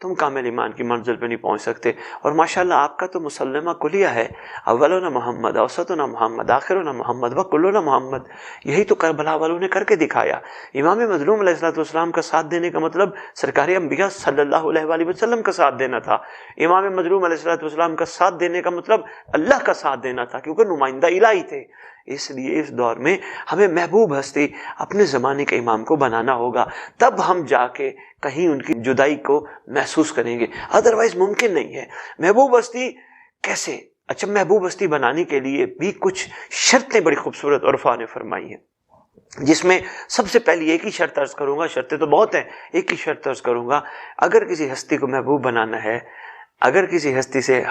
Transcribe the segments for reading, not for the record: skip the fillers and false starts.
تم کامل ایمان کی منزل پہ نہیں پہنچ سکتے۔ اور ماشاءاللہ آپ کا تو مسلمہ کلیہ ہے، اولنا محمد، اوسطنا محمد، آخرنا محمد وکلنا محمد۔ یہی تو کربلا والوں نے کر کے دکھایا۔ امام مظلوم علیہ السلام کا ساتھ دینے کا مطلب سرکار انبیاء صلی اللہ علیہ وآلہ وسلم کا ساتھ دینا تھا۔ امام مظلوم علیہ السلام کا ساتھ دینے کا مطلب اللہ کا ساتھ دینا تھا، کیونکہ نمائندہ الہی تھے۔ اس لیے اس دور میں ہمیں محبوب ہستی اپنے زمانے کے امام کو بنانا ہوگا، تب ہم جا کے کہیں ان کی جدائی کو محسوس کریں گے، ادروائز ممکن نہیں ہے۔ محبوب ہستی کیسے؟ اچھا، محبوب ہستی بنانے کے لیے بھی کچھ شرطیں بڑی خوبصورت عرفا نے فرمائی ہیں، جس میں سب سے پہلی ایک ہی شرط عرض کروں گا، شرطیں تو بہت ہیں، ایک ہی شرط عرض کروں گا۔ اگر کسی ہستی کو محبوب بنانا ہے، اگر کسی ہستی سے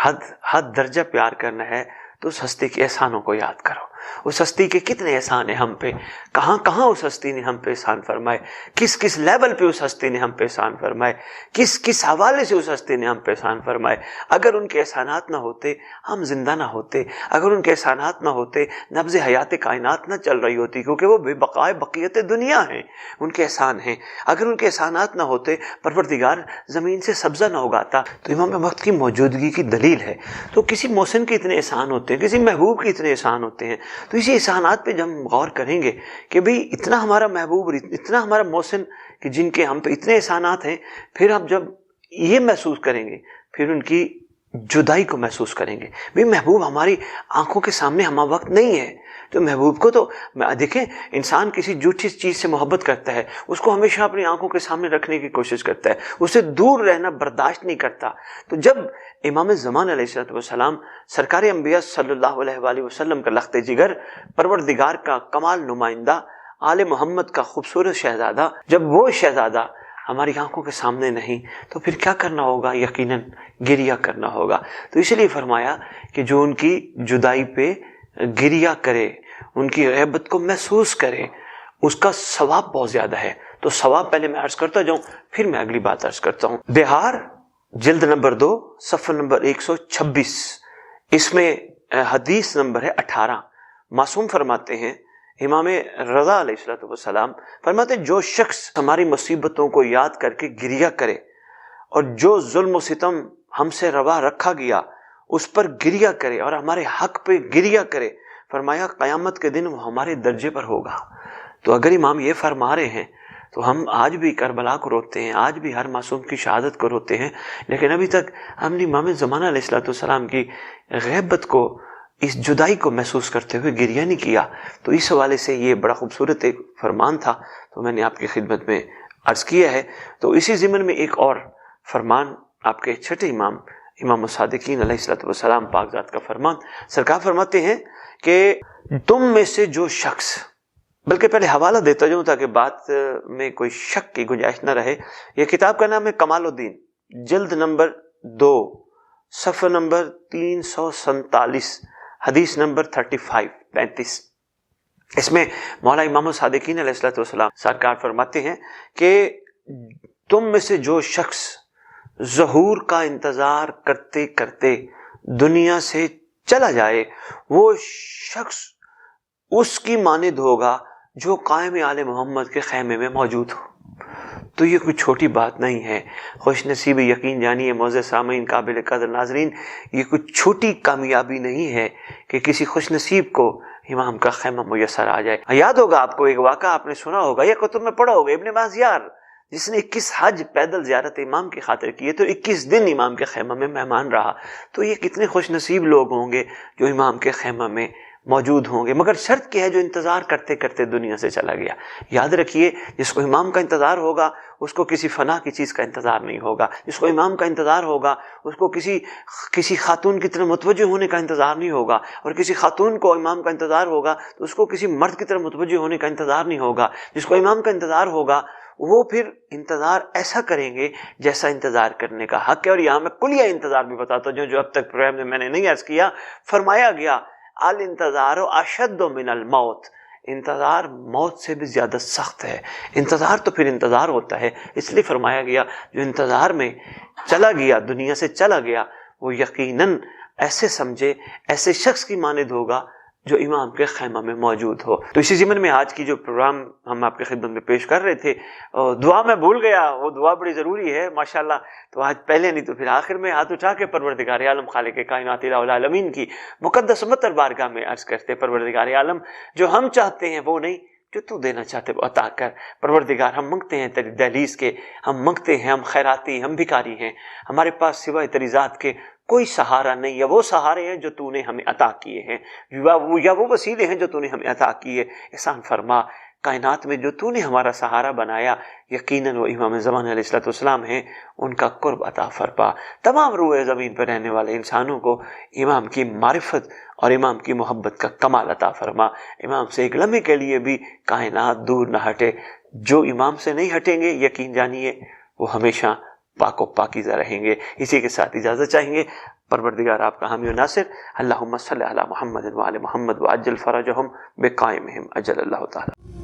حد درجہ پیار کرنا ہے، تو اس ہستی کے احسانوں کو یاد کرو۔ اس ہستی کے کتنے احسان ہیں ہم پہ، کہاں کہاں اس ہستی نے ہم پہ احسان فرمائے، کس کس لیول پہ اس ہستی نے ہم پہ احسان فرمائے، کس کس حوالے سے اس ہستی نے ہم پہ احسان فرمائے۔ اگر ان کے احسانات نہ ہوتے ہم زندہ نہ ہوتے، اگر ان کے احسانات نہ ہوتے نبض حیات کائنات نہ چل رہی ہوتی، کیونکہ وہ بے بقائے بقیت دنیا ہیں، ان کے احسان ہیں۔ اگر ان کے احسانات نہ ہوتے، پروردگار زمین سے سبزہ نہ اگاتا، تو امام وقت کی موجودگی کی دلیل ہے۔ تو کسی محسن کے اتنے احسان ہوتے ہیں، کسی محبوب کے اتنے احسان ہوتے ہیں، تو اسی احسانات پہ جب ہم غور کریں گے کہ بھئی اتنا ہمارا محبوب، اتنا ہمارا محسن کہ جن کے ہم پہ اتنے احسانات ہیں، پھر ہم جب یہ محسوس کریں گے، پھر ان کی جدائی کو محسوس کریں گے۔ بھئی محبوب ہماری آنکھوں کے سامنے ہمہ وقت نہیں ہے، تو محبوب کو تو دیکھیں، انسان کسی جھوٹی چیز سے محبت کرتا ہے، اس کو ہمیشہ اپنی آنکھوں کے سامنے رکھنے کی کوشش کرتا ہے، اسے دور رہنا برداشت نہیں کرتا۔ تو جب امام زمان علیہ السلام سرکار انبیاء صلی اللہ علیہ وآلہ وسلم کا لخت جگر، پروردگار کا کمال نمائندہ، آل محمد کا خوبصورت شہزادہ، جب وہ شہزادہ ہماری آنکھوں کے سامنے نہیں، تو پھر کیا کرنا ہوگا؟ یقیناً گریہ کرنا ہوگا۔ تو اس لیے فرمایا کہ جو ان کی جدائی پہ گریہ کرے، ان کی غیبت کو محسوس کرے، اس کا ثواب بہت زیادہ ہے۔ تو ثواب پہلے میں عرض کرتا جاؤں، پھر میں اگلی بات عرض کرتا ہوں۔ بہار جلد نمبر 2 صفحہ نمبر 126، اس میں حدیث نمبر ہے 18۔ معصوم فرماتے ہیں، امام رضا علیہ السلام فرماتے ہیں، جو شخص ہماری مصیبتوں کو یاد کر کے گریہ کرے اور جو ظلم و ستم ہم سے روا رکھا گیا اس پر گریہ کرے اور ہمارے حق پہ گریہ کرے، فرمایا قیامت کے دن وہ ہمارے درجے پر ہوگا۔ تو اگر امام یہ فرما رہے ہیں تو ہم آج بھی کربلا کو روتے ہیں، آج بھی ہر معصوم کی شہادت کو روتے ہیں، لیکن ابھی تک ہم نے امام زمانہ علیہ السلام کی غیبت کو، اس جدائی کو محسوس کرتے ہوئے گریہ نہیں کیا۔ تو اس حوالے سے یہ بڑا خوبصورت ایک فرمان تھا، تو میں نے آپ کی خدمت میں عرض کیا ہے۔ تو اسی ضمن میں ایک اور فرمان آپ کے چھٹے امام الصادقین علیہ السلام پاک ذات کا فرمان، سرکار فرماتے ہیں کہ تم میں سے جو شخص، بلکہ پہلے حوالہ دیتا جاؤں تاکہ بات میں کوئی شک کی گنجائش نہ رہے۔ یہ کتاب کا نام ہے کمال الدین، جلد نمبر 2 صفحہ نمبر 347، حدیث نمبر 35۔ اس میں مولا امام الصادقین علیہ السلام سرکار فرماتے ہیں کہ تم میں سے جو شخص ظہور کا انتظار کرتے کرتے دنیا سے چلا جائے، وہ شخص اس کی مانند ہوگا جو قائم آل محمد کے خیمے میں موجود ہو۔ تو یہ کوئی چھوٹی بات نہیں ہے، خوش نصیب یقین جانیے معزز سامعین، قابل قدر ناظرین، یہ کوئی چھوٹی کامیابی نہیں ہے کہ کسی خوش نصیب کو امام کا خیمہ میسر آ جائے۔ یاد ہوگا آپ کو ایک واقعہ، آپ نے سنا ہوگا یا کتب میں پڑھا ہوگا، ابن مازیار جس نے 21 حج پیدل زیارت امام کی خاطر کیے، تو 21 دن امام کے خیمہ میں مہمان رہا۔ تو یہ کتنے خوش نصیب لوگ ہوں گے جو امام کے خیمہ میں موجود ہوں گے، مگر شرط کیا ہے؟ جو انتظار کرتے کرتے دنیا سے چلا گیا۔ یاد رکھیے، جس کو امام کا انتظار ہوگا اس کو کسی فنا کی چیز کا انتظار نہیں ہوگا، جس کو امام کا انتظار ہوگا اس کو کسی خاتون کی طرف متوجہ ہونے کا انتظار نہیں ہوگا، اور کسی خاتون کو امام کا انتظار ہوگا تو اس کو کسی مرد کی طرف متوجہ ہونے کا انتظار نہیں ہوگا۔ جس کو امام کا انتظار ہوگا وہ پھر انتظار ایسا کریں گے جیسا انتظار کرنے کا حق ہے۔ اور یہاں میں کلیہ انتظار بھی بتاتا ہوں جو اب تک پروگرام میں نے نہیں عرض کیا۔ فرمایا گیا الانتظار اشد من الموت، انتظار موت سے بھی زیادہ سخت ہے۔ انتظار تو پھر انتظار ہوتا ہے، اس لیے فرمایا گیا جو انتظار میں چلا گیا، دنیا سے چلا گیا، وہ یقیناً ایسے سمجھے ایسے شخص کی مانند ہوگا جو امام کے خیمہ میں موجود ہو۔ تو اسی ضمن میں آج کی جو پروگرام ہم آپ کی خدمت میں پیش کر رہے تھے، دعا میں بھول گیا، وہ دعا بڑی ضروری ہے ماشاءاللہ، تو آج پہلے نہیں تو پھر آخر میں ہاتھ اٹھا کے پروردگار عالم خالق کائنات الہ العالمین کی مقدس مطہر بارگاہ میں عرض کرتے، پروردگار عالم جو ہم چاہتے ہیں وہ نہیں، جو تو دینا چاہتے وہ عطا کر۔ پروردگار ہم منگتے ہیں تیری دہلیز کے، ہم منگتے ہیں، ہم خیراتی، ہم بھکاری ہیں، ہمارے پاس سوائے تیری ذات کے کوئی سہارا نہیں، یا وہ سہارے ہیں جو تو نے ہمیں عطا کیے ہیں، یا وہ وسیلے ہیں جو تو نے ہمیں عطا کیے۔ احسان فرما، کائنات میں جو تو نے ہمارا سہارا بنایا یقیناً وہ امام زمان علیہ السلام ہیں، ان کا قرب عطا فرما۔ تمام روئے زمین پر رہنے والے انسانوں کو امام کی معرفت اور امام کی محبت کا کمال عطا فرما۔ امام سے ایک لمحے کے لیے بھی کائنات دور نہ ہٹے۔ جو امام سے نہیں ہٹیں گے یقین جانیے وہ ہمیشہ پاک و پاکیزہ رہیں گے۔ اسی کے ساتھ اجازت چاہیں گے، پروردگار آپ کا حامی و ناصر۔ اللہم صلی علی محمد وعلی محمد وعجل فرجہم بقائمہم اجل اللہ تعالی۔